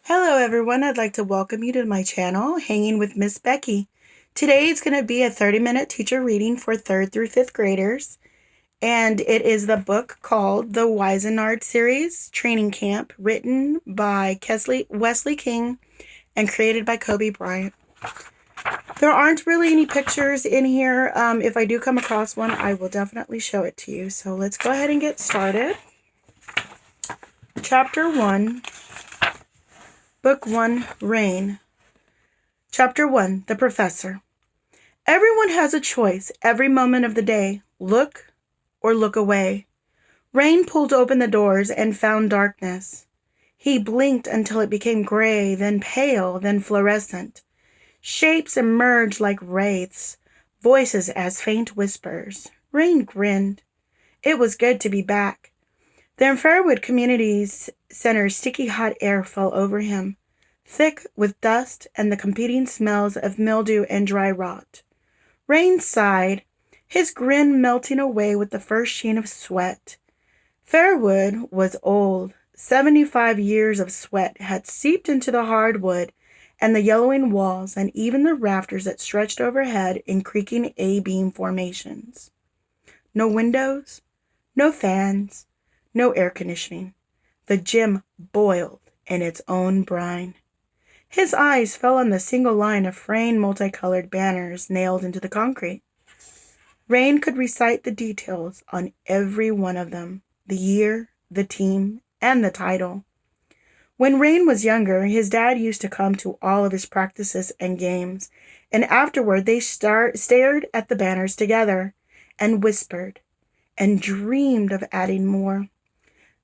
Hello everyone, I'd like to welcome you to my channel, Hanging with Miss Becky. Today is going to be a 30-minute teacher reading for 3rd through 5th graders, and it is the book called The Wizenard Series Training Camp, written by Wesley King and created by Kobe Bryant. There aren't really any pictures in here. If I do come across one, I will definitely show it to you. So let's go ahead and get started. Chapter 1. Book 1, Rain. Chapter 1, The Professor. Everyone has a choice every moment of the day. Look or look away. Rain pulled open the doors and found darkness. He blinked until it became gray, then pale, then fluorescent. Shapes emerged like wraiths, voices as faint whispers. Rain grinned. It was good to be back. The Fairwood Community Center's sticky hot air fell over him, thick with dust and the competing smells of mildew and dry rot. Rain sighed, his grin melting away with the first sheen of sweat. Fairwood was old. 75 years of sweat had seeped into the hardwood and the yellowing walls and even the rafters that stretched overhead in creaking A-beam formations. No windows, no fans, no air conditioning. The gym boiled in its own brine. His eyes fell on the single line of fraying multicolored banners nailed into the concrete. Rain could recite the details on every one of them, the year, the team, and the title. When Rain was younger, his dad used to come to all of his practices and games, and afterward they stared at the banners together and whispered and dreamed of adding more.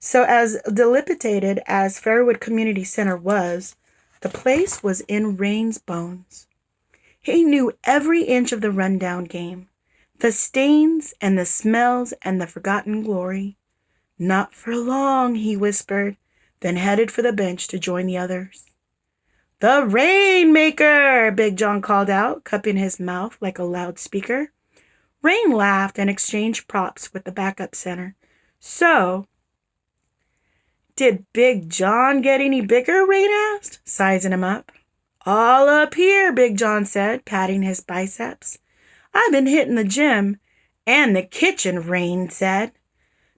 So as dilapidated as Fairwood Community Center was, the place was in Rain's bones. He knew every inch of the rundown game, the stains and the smells and the forgotten glory. Not for long, he whispered, then headed for the bench to join the others. The Rainmaker, Big John called out, cupping his mouth like a loudspeaker. Rain laughed and exchanged props with the backup center. So, did Big John get any bigger? Rain asked, sizing him up. All up here, Big John said, patting his biceps. I've been hitting the gym and the kitchen, Rain said.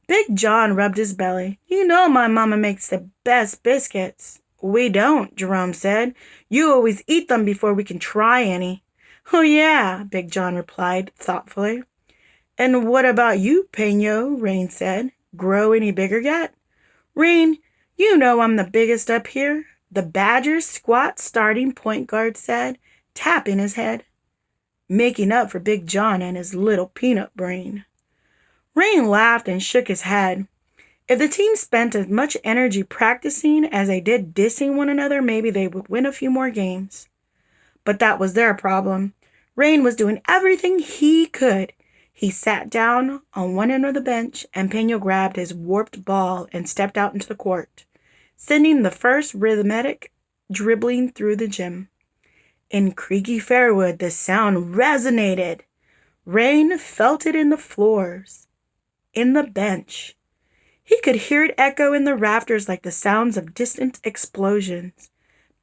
Big John rubbed his belly. You know my mama makes the best biscuits. We don't, Jerome said. You always eat them before we can try any. Oh, yeah, Big John replied thoughtfully. And what about you, Peño? Rain said. Grow any bigger yet? Rain, you know I'm the biggest up here, the Badgers' squat starting point guard said, tapping his head, making up for Big John and his little peanut brain. Rain laughed and shook his head. If the team spent as much energy practicing as they did dissing one another, maybe they would win a few more games. But that was their problem. Rain was doing everything he could. He sat down on one end of the bench, and Peño grabbed his warped ball and stepped out into the court, sending the first rhythmic dribbling through the gym. In creaky Fairwood, the sound resonated. Rain felt it in the floors, in the bench. He could hear it echo in the rafters like the sounds of distant explosions.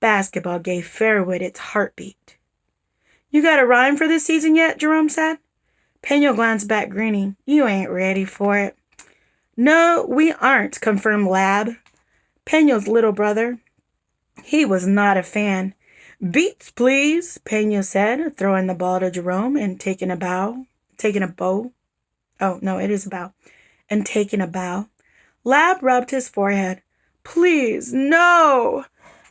Basketball gave Fairwood its heartbeat. You got a rhyme for this season yet? Jerome said. Peño glanced back, grinning. You ain't ready for it. No, we aren't, confirmed Lab, Peño's little brother. He was not a fan. Beats, please, Peño said, throwing the ball to Jerome and taking a bow. Oh, no, it is a bow. And taking a bow. Lab rubbed his forehead. Please, no.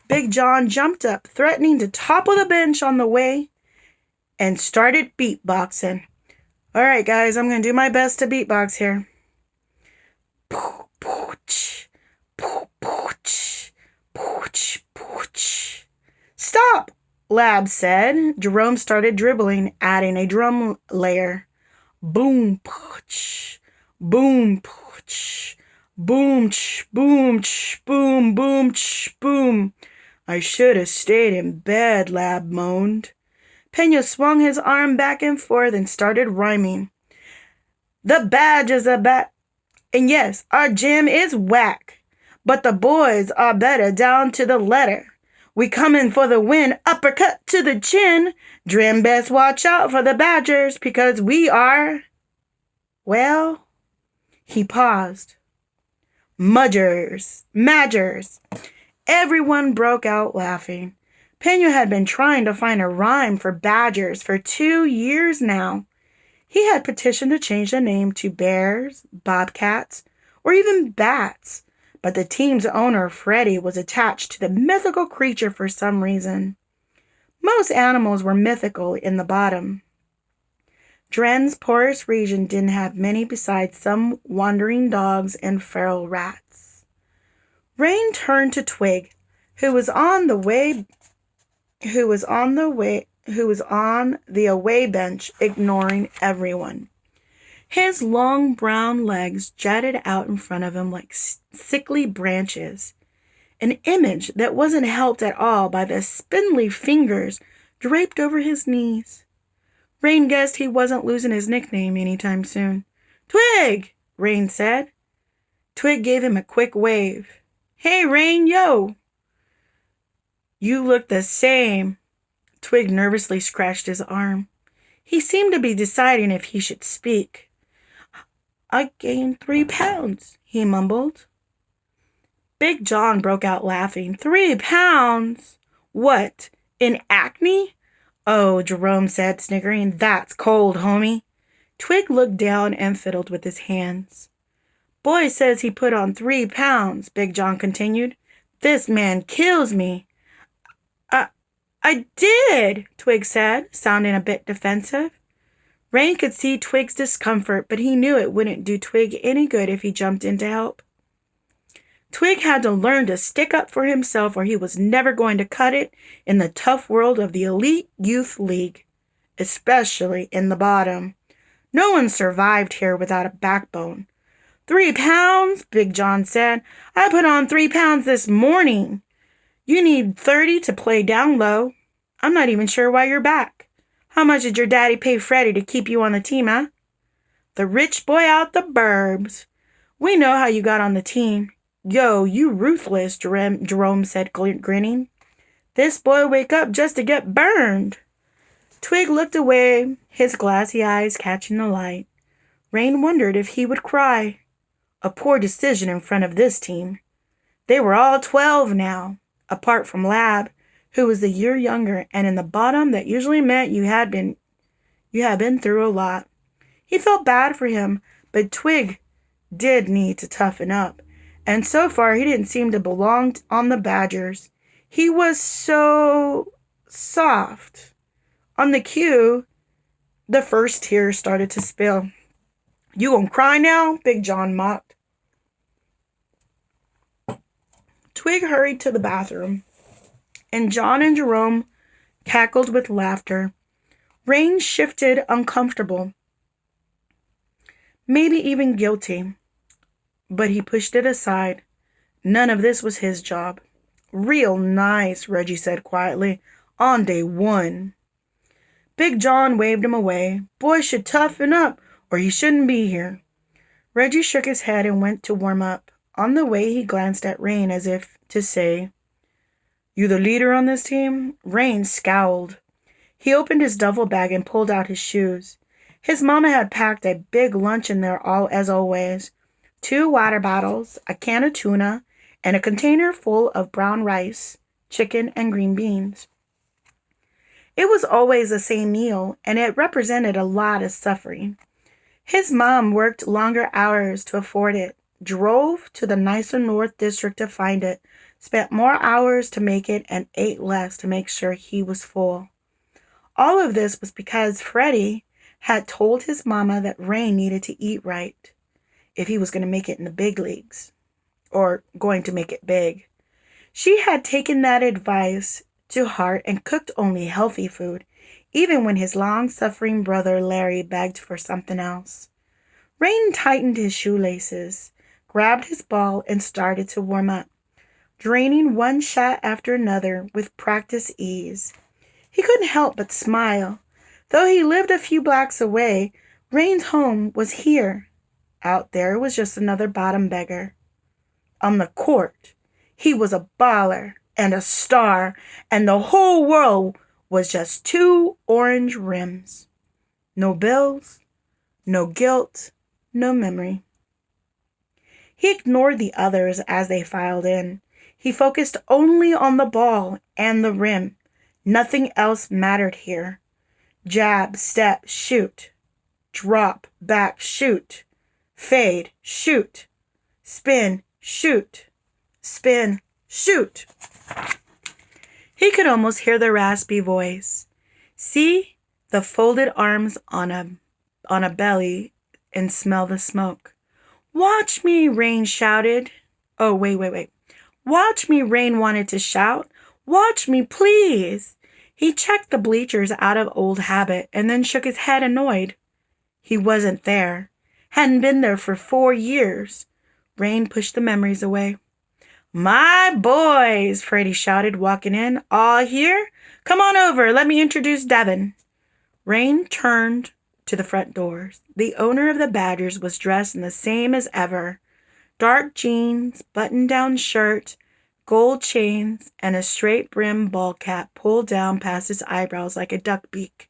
Big John jumped up, threatening to topple the bench on the way, and started beatboxing. All right, guys, I'm going to do my best to beatbox here. Pooch, pooch, pooch, pooch. Stop, Lab said. Jerome started dribbling, adding a drum layer. Boom, pooch, boom, pooch, boom, boom, boom, boom, boom. I should have stayed in bed, Lab moaned. Peño swung his arm back and forth and started rhyming. The Badgers are back. And yes, our gym is whack. But the boys are better down to the letter. We coming for the win, uppercut to the chin. Drim best watch out for the Badgers because we are, well, he paused. Madgers. Everyone broke out laughing. Pena had been trying to find a rhyme for Badgers for 2 years now. He had petitioned to change the name to Bears, Bobcats, or even Bats, but the team's owner, Freddie, was attached to the mythical creature for some reason. Most animals were mythical in the bottom. Dren's poorest region didn't have many besides some wandering dogs and feral rats. Rain turned to Twig, who was on the away bench, ignoring everyone. His long brown legs jutted out in front of him like sickly branches, an image that wasn't helped at all by the spindly fingers draped over his knees. Rain guessed he wasn't losing his nickname anytime soon. "Twig!" Rain said. Twig gave him a quick wave. "Hey, Rain, yo!" "You look the same." Twig nervously scratched his arm. He seemed to be deciding if he should speak. "I gained 3 pounds," he mumbled. Big John broke out laughing. 3 pounds? What, in acne? "Oh," Jerome said, sniggering, "that's cold, homie." Twig looked down and fiddled with his hands. "Boy says he put on 3 pounds, Big John continued. "This man kills me." I did," Twig said, sounding a bit defensive. Rain could see Twig's discomfort, but he knew it wouldn't do Twig any good if he jumped in to help. Twig had to learn to stick up for himself or he was never going to cut it in the tough world of the Elite Youth League, especially in the bottom. No one survived here without a backbone. 3 pounds, Big John said. "I put on 3 pounds this morning. You need 30 to play down low. I'm not even sure why you're back. How much did your daddy pay Freddie to keep you on the team, huh?" "The rich boy out the burbs. We know how you got on the team." "Yo, you ruthless," Jerome said, grinning. "This boy wake up just to get burned." Twig looked away, his glassy eyes catching the light. Rain wondered if he would cry. A poor decision in front of this team. They were all 12 now, apart from Lab, who was a year younger, and in the bottom that usually meant you had been through a lot. He felt bad for him, but Twig did need to toughen up, and so far he didn't seem to belong on the Badgers. He was so soft. On the cue, the first tear started to spill. "You gonna cry now?" Big John mocked. Twig hurried to the bathroom, and John and Jerome cackled with laughter. Rain shifted uncomfortable, maybe even guilty, but he pushed it aside. None of this was his job. "Real nice," Reggie said quietly, "on day 1. Big John waved him away. "Boy should toughen up, or he shouldn't be here." Reggie shook his head and went to warm up. On the way, he glanced at Rain as if to say, "You the leader on this team?" Rain scowled. He opened his duffel bag and pulled out his shoes. His mama had packed a big lunch in there as always. 2 water bottles, a can of tuna, and a container full of brown rice, chicken, and green beans. It was always the same meal, and it represented a lot of suffering. His mom worked longer hours to afford it, drove to the nicer North District to find it, spent more hours to make it, and ate less to make sure he was full. All of this was because Freddie had told his mama that Rain needed to eat right if he was going to make it in the big leagues, or going to make it big. She had taken that advice to heart and cooked only healthy food, even when his long-suffering brother Larry begged for something else. Rain tightened his shoelaces, grabbed his ball, and started to warm up, draining one shot after another with practiced ease. He couldn't help but smile. Though he lived a few blocks away, Rain's home was here. Out there was just another bottom beggar. On the court, he was a baller, and a star, and the whole world was just two orange rims. No bills, no guilt, no memory. He ignored the others as they filed in. He focused only on the ball and the rim. Nothing else mattered here. Jab, step, shoot. Drop, back, shoot. Fade, shoot. Spin, shoot. Spin, shoot. He could almost hear the raspy voice. See the folded arms on a belly and smell the smoke. Watch me, Rain shouted. Oh, wait. Watch me, Rain wanted to shout. Watch me, please. He checked the bleachers out of old habit and then shook his head annoyed. He wasn't there. Hadn't been there for 4 years. Rain pushed the memories away. My boys, Freddie shouted, walking in. All here? Come on over. Let me introduce Devin. Rain turned to the front doors. The owner of the Badgers was dressed in the same as ever. Dark jeans, button-down shirt, gold chains, and a straight-brim ball cap pulled down past his eyebrows like a duck beak.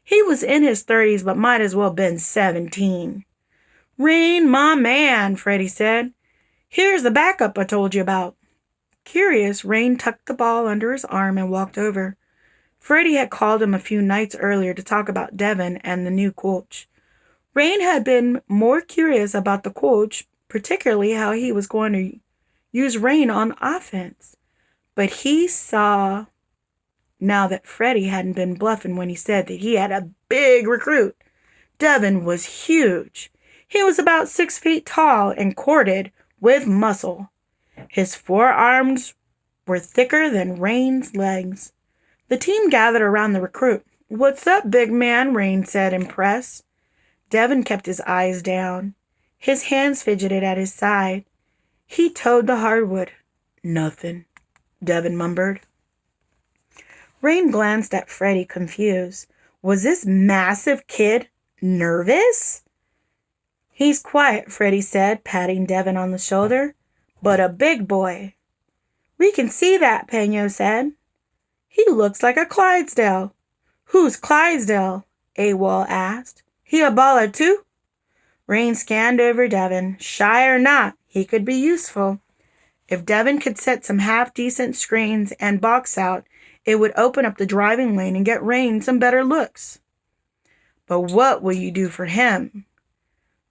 He was in his 30s, but might as well have been 17. Rain, my man, Freddie said. Here's the backup I told you about. Curious, Rain tucked the ball under his arm and walked over. Freddie had called him a few nights earlier to talk about Devin and the new coach. Rain had been more curious about the coach, particularly how he was going to use Rain on offense. But he saw now that Freddie hadn't been bluffing when he said that he had a big recruit. Devin was huge. He was about 6 feet tall and corded with muscle. His forearms were thicker than Rain's legs. The team gathered around the recruit. What's up, big man? Rain said, impressed. Devin kept his eyes down. His hands fidgeted at his side. He toed the hardwood. Nothing, Devin mumbled. Rain glanced at Freddie, confused. Was this massive kid nervous? He's quiet, Freddie said, patting Devin on the shoulder. But a big boy. We can see that, Peño said. He looks like a Clydesdale. Who's Clydesdale? AWOL asked. He a baller too? Rain scanned over Devin. Shy or not, he could be useful. If Devin could set some half-decent screens and box out, it would open up the driving lane and get Rain some better looks. But what will you do for him?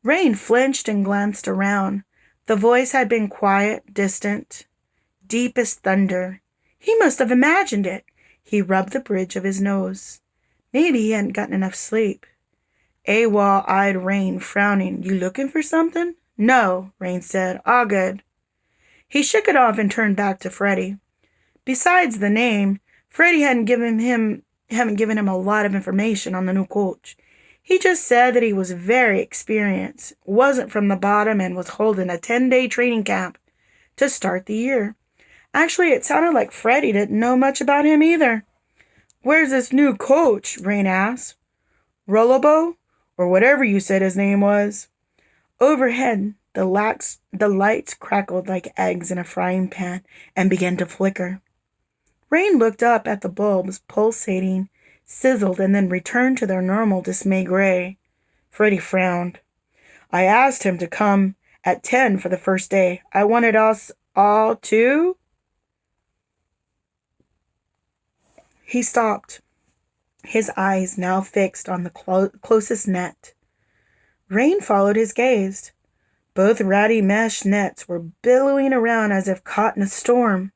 Rain flinched and glanced around. The voice had been quiet, distant, deep as thunder. He must have imagined it. He rubbed the bridge of his nose. Maybe he hadn't gotten enough sleep. AWOL eyed Rain, frowning. You looking for something? No, Rain said. All good. He shook it off and turned back to Freddie. Besides the name, Freddie hadn't given him a lot of information on the new coach. He just said that he was very experienced, wasn't from the bottom, and was holding a 10-day training camp to start the year. Actually, it sounded like Freddie didn't know much about him either. Where's this new coach? Rain asked. Rollobo? Or whatever you said his name was. Overhead, the lights crackled like eggs in a frying pan and began to flicker. Rain looked up at the bulbs, pulsating, sizzled, and then returned to their normal dismay gray. Freddie frowned. I asked him to come at 10 for the first day. I wanted us all to... He stopped, his eyes now fixed on the closest net. Rain followed his gaze. Both ratty mesh nets were billowing around as if caught in a storm.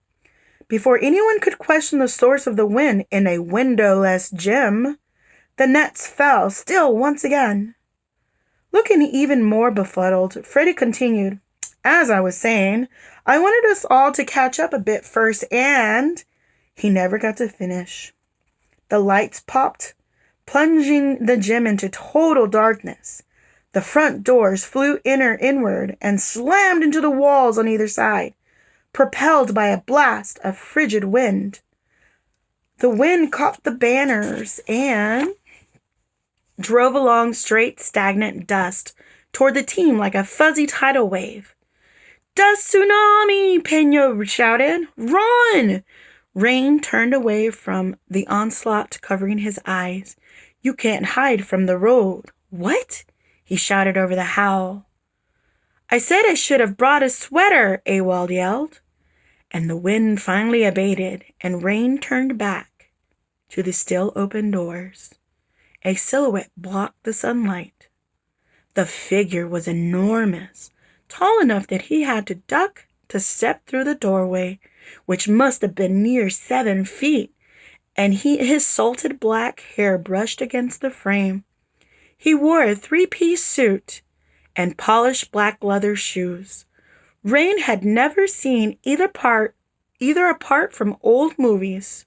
Before anyone could question the source of the wind in a windowless gym, the nets fell still once again. Looking even more befuddled, Freddie continued, As I was saying, I wanted us all to catch up a bit first, and... He never got to finish. The lights popped, plunging the gym into total darkness. The front doors flew inward and slammed into the walls on either side, propelled by a blast of frigid wind. The wind caught the banners and drove along straight, stagnant dust toward the team like a fuzzy tidal wave. Dust tsunami, Pena shouted. Run! Rain turned away from the onslaught, covering his eyes. You can't hide from the road. What? He shouted over the howl. I said I should have brought a sweater, Awald yelled. And the wind finally abated, and Rain turned back to the still open doors. A silhouette blocked the sunlight. The figure was enormous, tall enough that he had to duck to step through the doorway, which must have been near 7 feet, and his salted black hair brushed against the frame. He wore a 3-piece suit and polished black leather shoes. Rain had never seen either apart from old movies.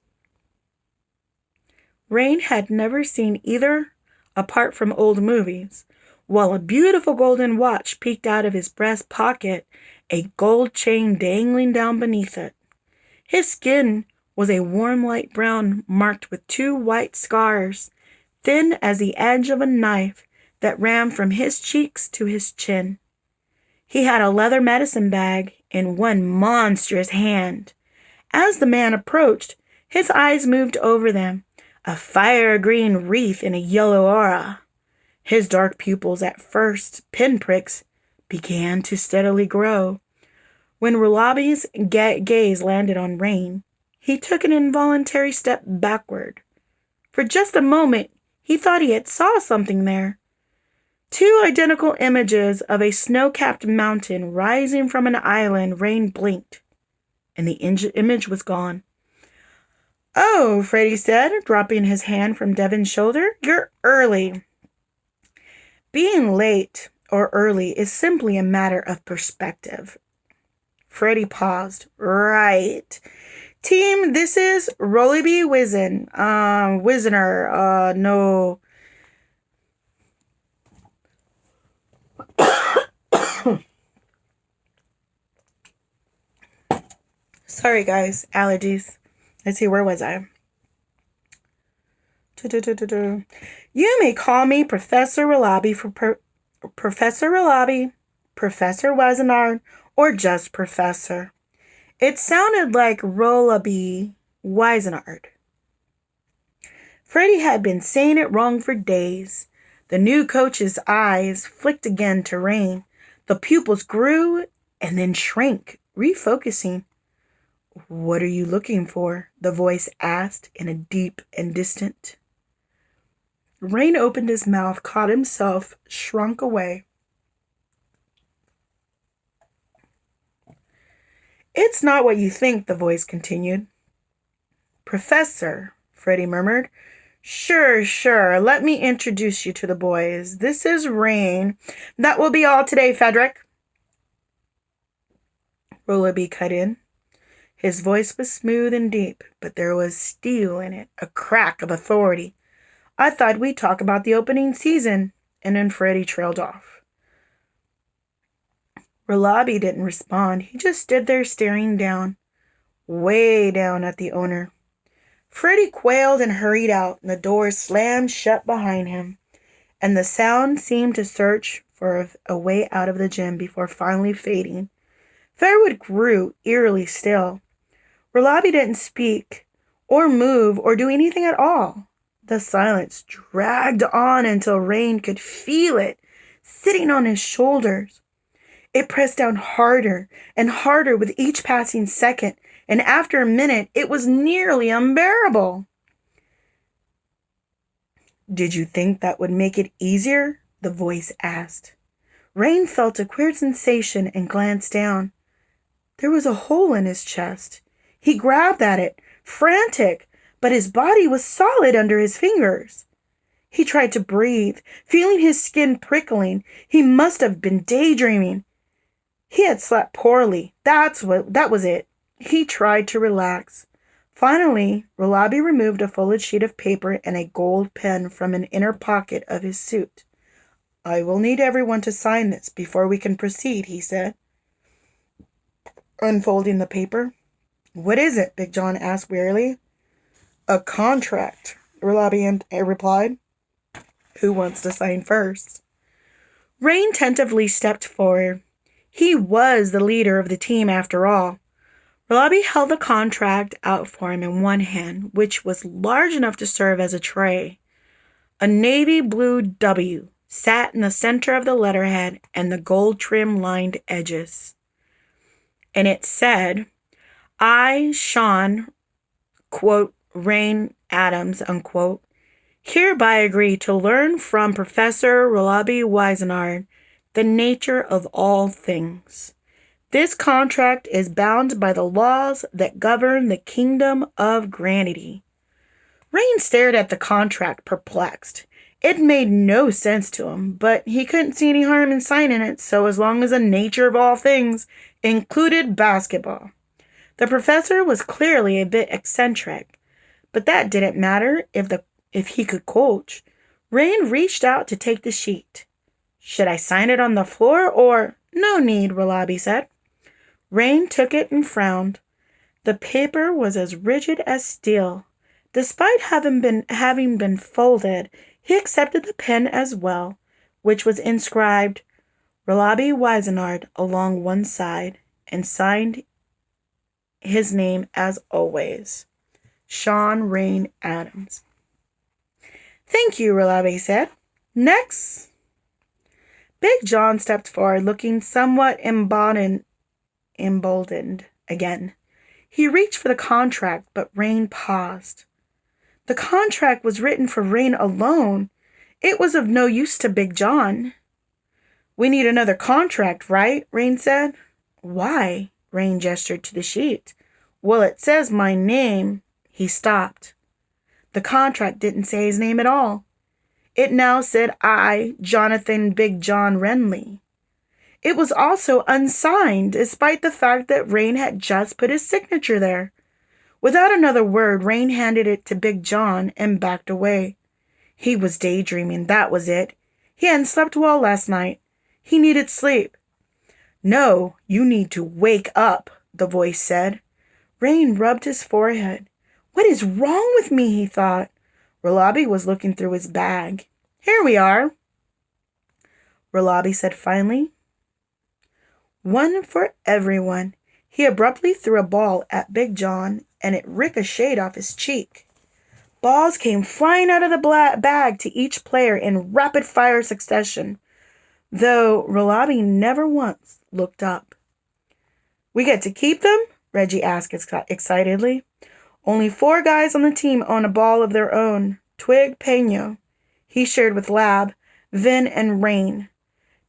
Rain had never seen either apart from old movies, while a beautiful golden watch peeked out of his breast pocket, a gold chain dangling down beneath it. His skin was a warm light brown marked with 2 white scars, thin as the edge of a knife that ran from his cheeks to his chin. He had a leather medicine bag in one monstrous hand. As the man approached, his eyes moved over them, a fire-green wreath in a yellow aura. His dark pupils, at first pinpricks, began to steadily grow. When Rulabi's gaze landed on Rain, he took an involuntary step backward. For just a moment, he thought he had saw something there. 2 identical images of a snow-capped mountain rising from an island. Rain blinked, and the image was gone. Oh, Freddie said, dropping his hand from Devin's shoulder. You're early. Being late or early is simply a matter of perspective. Freddie paused. Right. Team, this is Rollyby Wizenard. No. Sorry, guys. Allergies. Let's see, where was I? You may call me Professor Willaby Professor Willaby, Professor Wizenard, or just Professor. It sounded like Rollyby Wizenard. Freddie had been saying it wrong for days. The new coach's eyes flicked again to Rain. The pupils grew and then shrank, refocusing. What are you looking for? The voice asked in a deep and distant. Rain opened his mouth, caught himself, shrunk away. It's not what you think, the voice continued. Professor, Freddie murmured. Sure. Let me introduce you to the boys. This is Rain. That will be all today, Frederick. Rollyby cut in. His voice was smooth and deep, but there was steel in it, a crack of authority. I thought we'd talk about the opening season, and then Freddie trailed off. Rollyby didn't respond. He just stood there staring down, way down at the owner. Freddie quailed and hurried out, and the doors slammed shut behind him, and the sound seemed to search for a way out of the gym before finally fading. Fairwood grew eerily still. Rollyby didn't speak, or move, or do anything at all. The silence dragged on until Rain could feel it sitting on his shoulders. It pressed down harder and harder with each passing second, and after a minute, it was nearly unbearable. Did you think that would make it easier? The voice asked. Rain felt a queer sensation and glanced down. There was a hole in his chest. He grabbed at it, frantic, but his body was solid under his fingers. He tried to breathe, feeling his skin prickling. He must have been daydreaming. He had slept poorly. That was it. He tried to relax. Finally, Rollyby removed a folded sheet of paper and a gold pen from an inner pocket of his suit. I will need everyone to sign this before we can proceed, he said, unfolding the paper. What is it? Big John asked wearily. A contract, Rollyby replied. Who wants to sign first? Rain tentatively stepped forward. He was the leader of the team after all. Robbie held the contract out for him in one hand, which was large enough to serve as a tray. A navy blue W sat in the center of the letterhead and the gold trim lined edges. And it said, I, Sean, quote, Rain Adams, unquote, hereby agree to learn from Professor Robbie Wizenard the nature of all things. This contract is bound by the laws that govern the kingdom of Granity. Rain stared at the contract, perplexed. It made no sense to him, but he couldn't see any harm in signing it, so as long as the nature of all things included basketball. The professor was clearly a bit eccentric, but that didn't matter if he could coach. Rain reached out to take the sheet. Should I sign it on the floor or... No need, Robbie said. Rain took it and frowned. The paper was as rigid as steel. Despite having been folded, he accepted the pen as well, which was inscribed Robbie Wizenard along one side, and signed his name as always, Sean Rain Adams. Thank you, Robbie said. Next. Big John stepped forward, looking somewhat emboldened again. He reached for the contract, but Rain paused. The contract was written for Rain alone. It was of no use to Big John. We need another contract, right? Rain said. Why? Rain gestured to the sheet. Well, it says my name. He stopped. The contract didn't say his name at all. It now said I, Jonathan Big John Renly. It was also unsigned, despite the fact that Rain had just put his signature there. Without another word, Rain handed it to Big John and backed away. He was daydreaming, that was it. He hadn't slept well last night. He needed sleep. No, you need to wake up, the voice said. Rain rubbed his forehead. What is wrong with me, he thought. Robbie was looking through his bag. Here we are, Robbie said finally. One for everyone. He abruptly threw a ball at Big John, and it ricocheted off his cheek. Balls came flying out of the bag to each player in rapid-fire succession, though Robbie never once looked up. We get to keep them? Reggie asked excitedly. Only 4 guys on the team own a ball of their own. Twig, Peño. He shared with Lab, Vin, and Rain.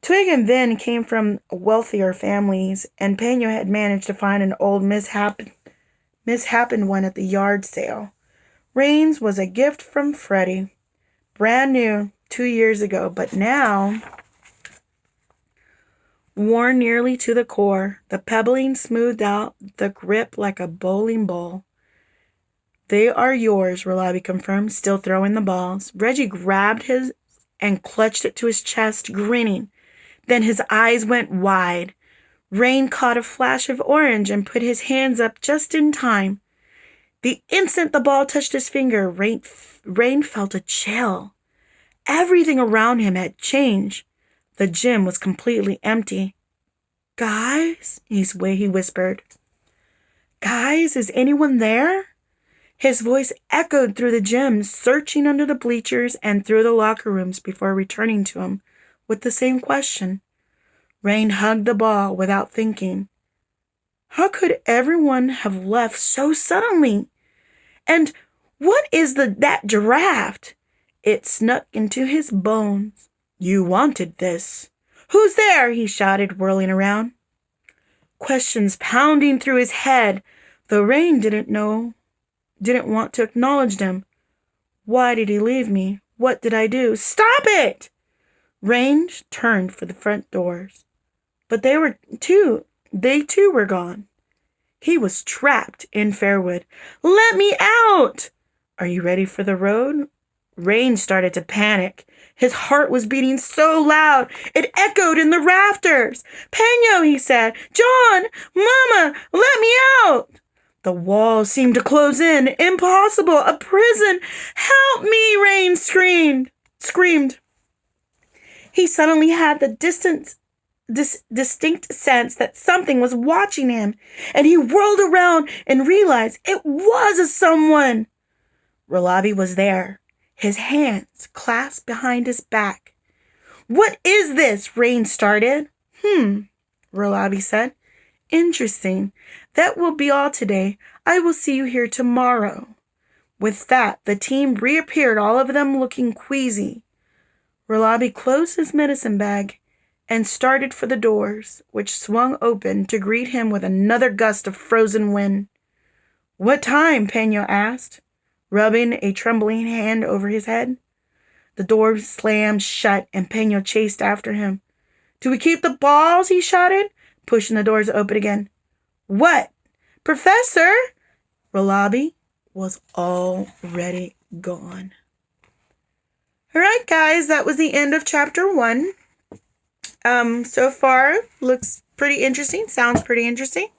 Twig and Vin came from wealthier families, and Peño had managed to find an old mishappened one at the yard sale. Rain's was a gift from Freddie. Brand new 2 years ago, but now worn nearly to the core. The pebbling smoothed out the grip like a bowling ball. They are yours, Robbie confirmed, still throwing the balls. Reggie grabbed his and clutched it to his chest, grinning. Then his eyes went wide. Rain caught a flash of orange and put his hands up just in time. The instant the ball touched his finger, Rain felt a chill. Everything around him had changed. The gym was completely empty. Guys, he whispered. Guys, is anyone there? His voice echoed through the gym, searching under the bleachers and through the locker rooms before returning to him with the same question. Rain hugged the ball without thinking. How could everyone have left so suddenly? And what is that draft? It snuck into his bones. You wanted this. Who's there? He shouted, whirling around. Questions pounding through his head, though Rain didn't want to acknowledge them. Why did he leave me? What did I do? Stop it! Rain turned for the front doors. But they too were gone. He was trapped in Fairwood. Let me out! Are you ready for the road? Rain started to panic. His heart was beating so loud, it echoed in the rafters. Peño, he said. John! Mama! Let me out! The walls seemed to close in. Impossible! A prison! Help me! Rain screamed. He suddenly had the distant distinct sense that something was watching him, and he whirled around and realized it was a someone. Ralabi was there, his hands clasped behind his back. "What is this?" Rain started. Ralabi said. "Interesting. That will be all today. I will see you here tomorrow." With that, the team reappeared, all of them looking queasy. Ralabi closed his medicine bag and started for the doors, which swung open to greet him with another gust of frozen wind. "What time?" Peño asked, rubbing a trembling hand over his head. The door slammed shut and Peño chased after him. "Do we keep the balls?" he shouted, pushing the doors open again. "What? Professor!" Ralabi was already gone. All right, guys, that was the end of chapter 1. So far, looks pretty interesting. Sounds pretty interesting.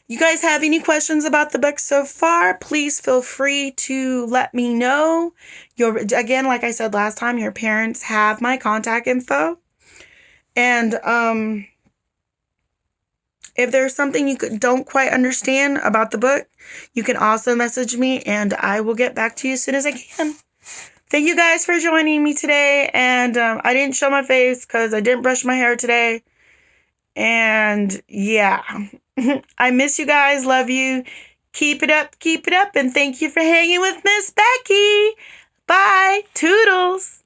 You guys have any questions about the book so far? Please feel free to let me know. Again, like I said last time, your parents have my contact info. And if there's something you don't quite understand about the book, you can also message me and I will get back to you as soon as I can. Thank you guys for joining me today. And I didn't show my face because I didn't brush my hair today. And yeah, I miss you guys. Love you. Keep it up. And thank you for hanging with Miss Becky. Bye. Toodles.